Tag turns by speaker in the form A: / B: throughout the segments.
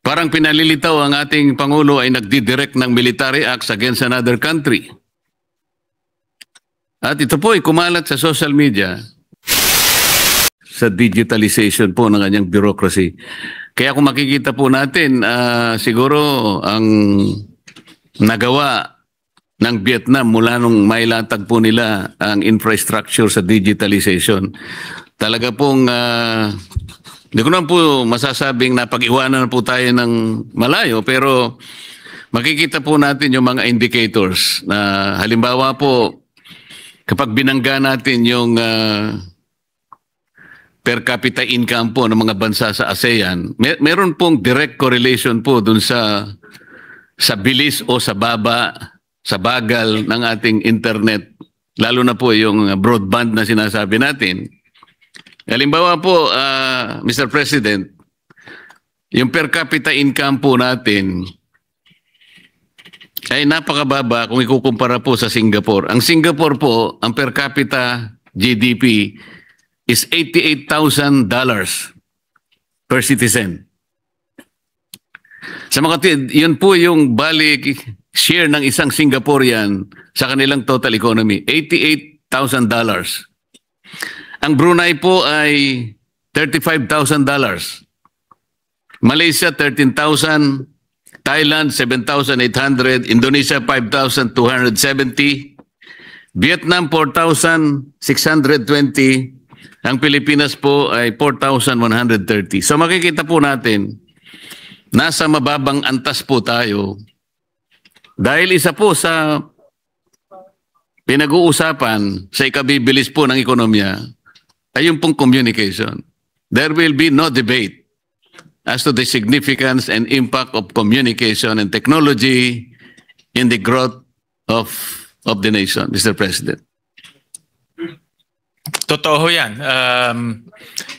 A: Parang pinalilitaw ang ating Pangulo ay nagdidirect ng military acts against another country. At ito po ay kumalat sa social media sa digitalization po ng kanyang bureaucracy. Kaya kung makikita po natin, siguro ang nagawa ng Vietnam mula nung mailatag po nila ang infrastructure sa digitalization. Talaga pong hindi ko naman po masasabing na pag-iwanan po tayo ng malayo, pero makikita po natin yung mga indicators na halimbawa po kapag binangga natin yung per capita income po ng mga bansa sa ASEAN, meron pong direct correlation po dun sa bilis o sa bagal ng ating internet, lalo na po yung broadband na sinasabi natin. Halimbawa po, Mr. President, yung per capita income po natin ay napakababa kung ikukumpara po sa Singapore. Ang Singapore po, ang per capita GDP is $88,000 per citizen. Sa mga yun po yung balik share ng isang Singaporean sa kanilang total economy, $88,000. Ang Brunei po ay $35,000. Malaysia, 13,000. Thailand, 7,800. Indonesia, 5,270. Vietnam, 4,620. Ang Pilipinas po ay 4,130. So makikita po natin, nasa mababang antas po tayo. Dahil isa po sa pinag-uusapan sa ikabibilis po ng ekonomiya, ay yung pong communication. There will be no debate as to the significance and impact of communication and technology in the growth of the nation, Mr. President.
B: Totoo yan.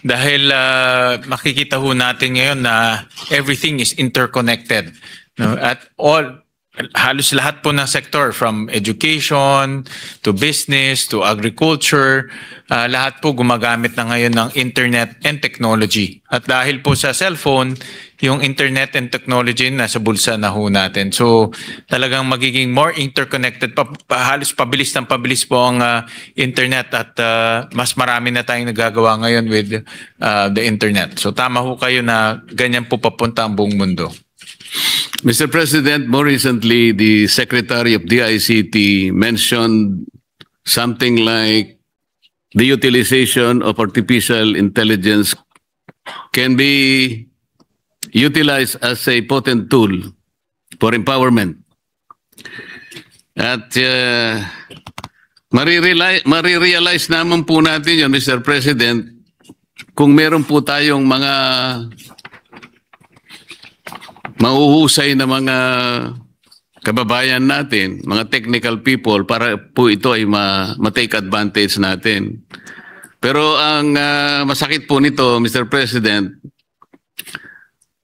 B: Dahil makikita ho natin ngayon na everything is interconnected. No? At halos lahat po ng sector, from education to business to agriculture, lahat po gumagamit na ngayon ng internet and technology. At dahil po sa cellphone, yung internet and technology nasa bulsa na ho natin. So talagang magiging more interconnected, halos pabilis po ang internet, at mas marami na tayong nagagawa ngayon with the internet. So tama ho kayo na ganyan po papunta ang buong mundo.
A: Mr. President, more recently, the Secretary of DICT mentioned something like the utilization of artificial intelligence can be utilized as a potent tool for empowerment. At marirealize naman po natin yun, Mr. President, kung meron po tayong mga mauhusay na mga kababayan natin, mga technical people, para po ito ay ma-take advantage natin. Pero ang masakit po nito, Mr. President,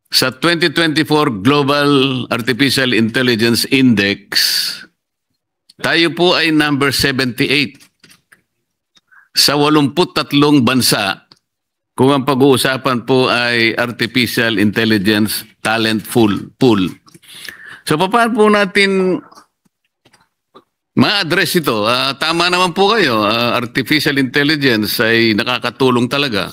A: sa 2024 Global Artificial Intelligence Index, tayo po ay number 78 sa 83 bansa. Kung ang pag-uusapan po ay artificial intelligence talent pool. So paano po natin ma-address ito? Tama naman po kayo, artificial intelligence ay nakakatulong talaga.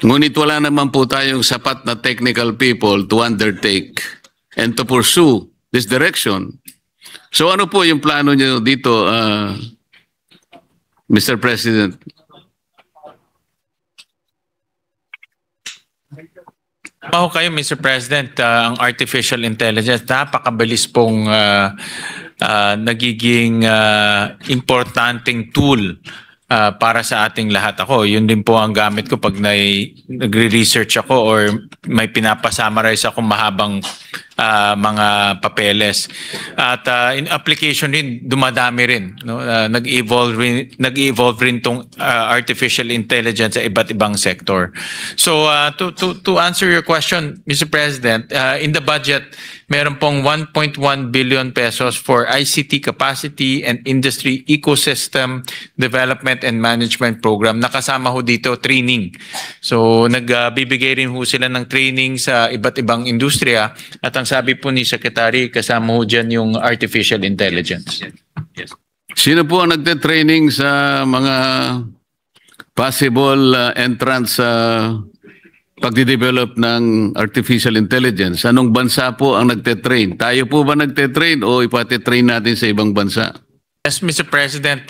A: Ngunit wala naman po tayong sapat na technical people to undertake and to pursue this direction. So ano po yung plano niyo dito, Mr. President?
B: Kayo, Mr. President, ang artificial intelligence, napakabilis pong nagiging importanteng tool para sa ating lahat. Yun din po ang gamit ko pag nagre-research ako or may pinapasummarize ako mahabang mga papeles. At in application rin, dumadami rin. No? Nag-evolve rin tong artificial intelligence sa iba't ibang sector. So to answer your question, Mr. President, in the budget, meron pong 1.1 billion pesos for ICT capacity and industry ecosystem development and management program. Nakasama ho dito training. So nagbibigay rin ho sila ng training sa iba't ibang industriya, at ang sabi po ni Secretary, kasama ho dyan yung artificial intelligence. Yes.
A: Sino po ang nagte-training sa mga possible entrance sa pagdidevelop ng artificial intelligence? Anong bansa po ang nagte-train? Tayo po ba nagte-train o ipati-train natin sa ibang bansa?
B: Yes, Mr. President,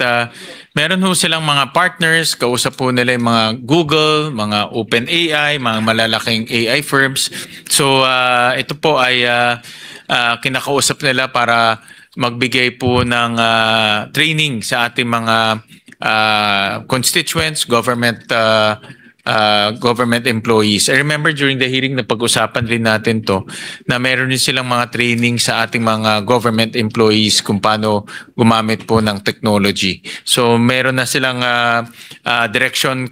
B: meron ho silang mga partners, kausap po nila yung mga Google, mga OpenAI, mga malalaking AI firms. So ito po ay kinakausap nila para magbigay po ng training sa ating mga constituents, government employees. I remember during the hearing na pag-usapan rin natin to, na meron din silang mga training sa ating mga government employees kung paano gumamit po ng technology. So meron na silang direction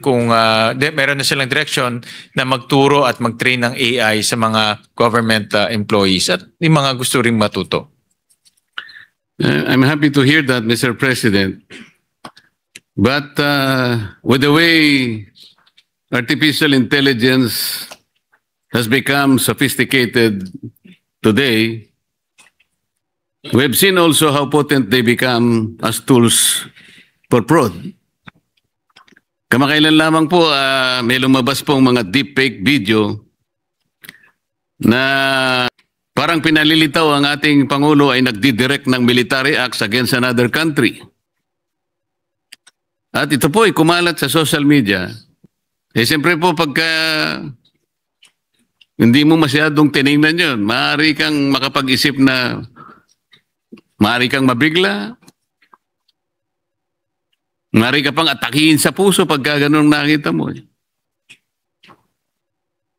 B: meron na silang direction na magturo at mag-train ng AI sa mga government employees at yung mga gusto ring matuto.
A: I'm happy to hear that, Mr. President. But with the way artificial intelligence has become sophisticated today, we've seen also how potent they become as tools for fraud. Kamakailan lamang po, may lumabas pong mga deepfake video na parang pinalilitaw ang ating Pangulo ay nagdidirect ng military acts against another country. At ito po ay kumalat sa social media. Siyempre po pagka hindi mo masyadong tinignan yun, maaari kang makapag-isip na maaari kang mabigla, maaari ka pang atakihin sa puso pagka ganun nakita mo.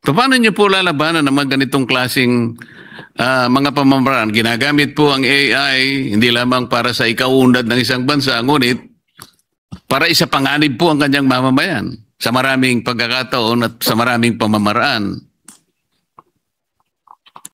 A: So, paano nyo po lalabanan ng mga ganitong klaseng mga pamamaraan? Ginagamit po ang AI hindi lamang para sa ikaunlad ng isang bansa, ngunit para isa panganib po ang kanyang mamamayan sa maraming pagkakataon at sa maraming pamamaraan.